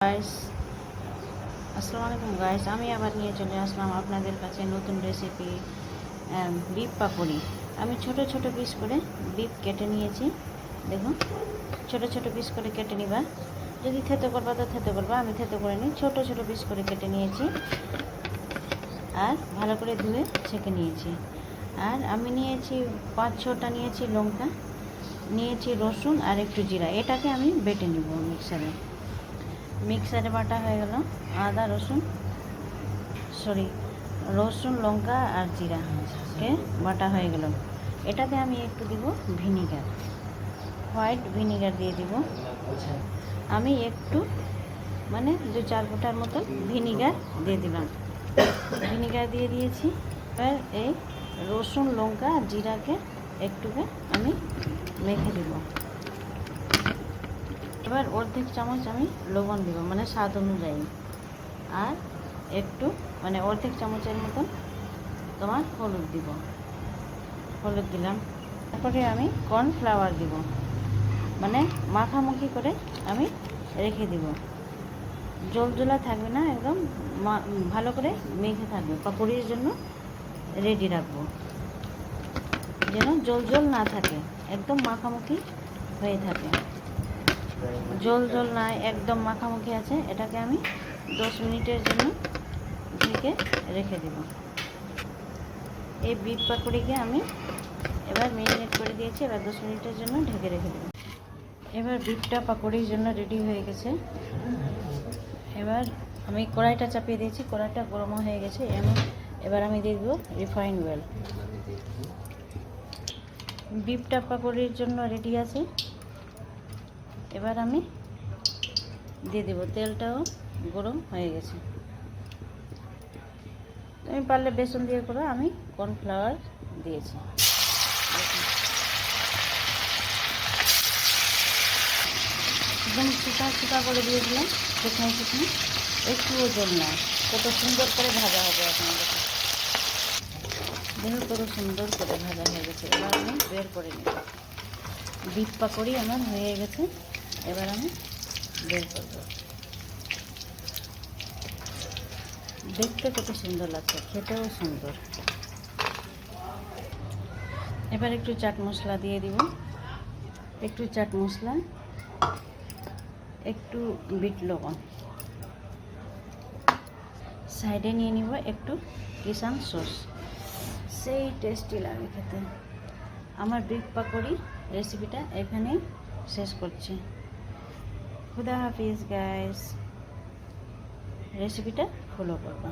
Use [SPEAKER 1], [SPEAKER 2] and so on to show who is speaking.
[SPEAKER 1] Guys, আসসালামু আলাইকুম guys. আমি আবার নিয়ে চলে আসলাম আপনাদের কাছে নতুন রেসিপি বিফ পাকোড়ি। আমি ছোট ছোট পিস করে বিফ কেটে নিয়েছি। দেখুন, ছোট ছোট পিস করে কেটে নিবা। যদি থেতো করবা তো থেতো করবা, আমি থেতো করে নিই। ছোট ছোট পিস করে কেটে নিয়েছি আর ভালো করে ধুয়ে ছেঁকে নিয়েছি। আর আমি নিয়েছি 5-6টা নিয়েছি লঙ্কা, নিয়েছি রসুন আর একটু জিরা। এটাকে আমি বেটে নিব মিক্সারে বাটা হয়ে গেল। আদা রসুন লঙ্কা আর জিরাকে বাটা হয়ে গেল। এটাতে আমি একটু দিব ভিনিগার, হোয়াইট ভিনিগার দিয়ে দিব। আমি একটু 2-4 ফোঁটার মতো ভিনিগার দিয়ে দিলাম। ভিনিগার দিয়ে দিয়েছি। এবার এই রসুন লঙ্কা আর জিরাকে একটুকে আমি মেখে দিব। এবার অর্ধেক চামচ আমি লবণ দিব, স্বাদ অনুযায়ী। আর একটু অর্ধেক চামচের মতন তোমার হলুদ দিলাম। তারপরে আমি কর্নফ্লাওয়ার দিব, মাখামাখি করে আমি রেখে দিব। জলজলা থাকবে না, একদম ভালো করে মেখে থাকবে। পাকোড়ির জন্য রেডি রাখবো, যেন জল না থাকে, একদম মাখামাখি হয়ে থাকে। জল নাই, একদম মাখামাখি আছে। এটাকে আমি 10 মিনিটের জন্য ঢেকে রেখে দেব। এই বিফ পাকোড়িকে আমি এবার ম্যারিনেট করে দিয়েছি। এবার 10 মিনিটের জন্য ঢেকে রেখে দেব। এবার বিফটা পাকোড়ির জন্য রেডি হয়ে গেছে। এবার আমি কড়াইটা চাপিয়ে দিয়েছি, কড়াইটা গরম হয়ে গেছে। এবার আমি দিয়ে দেবো রিফাইন্ড অয়েল। বিফটা পাকোড়ির জন্য রেডি আছে। এবার আমি দিয়ে দেবো, তেলটাও গরম হয়ে গেছে। তুমি পারলে বেসন দিয়ে করো, আমি কর্নফ্লাওয়ার দিয়েছি। একদম শুকা করে দিয়ে দিলাম, শুকনো একটুও জল না। কত সুন্দর করে ভাজা হবে আপনাদের। দেখো কত সুন্দর করে ভাজা হয়ে গেছে। এবার আমি বের করে নিই। বিফ পাকোড়ি আমার হয়ে গেছে। এবার আমি বের করব। দেখতে কত সুন্দর লাগছে, খেতেও সুন্দর। এবার একটু চাট মশলা দিয়ে দিব, একটু চাট মশলা, একটু বিট লবণ। সাইডে নিয়ে নিব একটু কিষান সস। সেই টেস্টি লাগে খেতে। আমার বিফ পাকোড়ি রেসিপিটা এখানেই শেষ করছি। খুদা হাফিজ গাইস। রেসিপিটা ফলো করবা।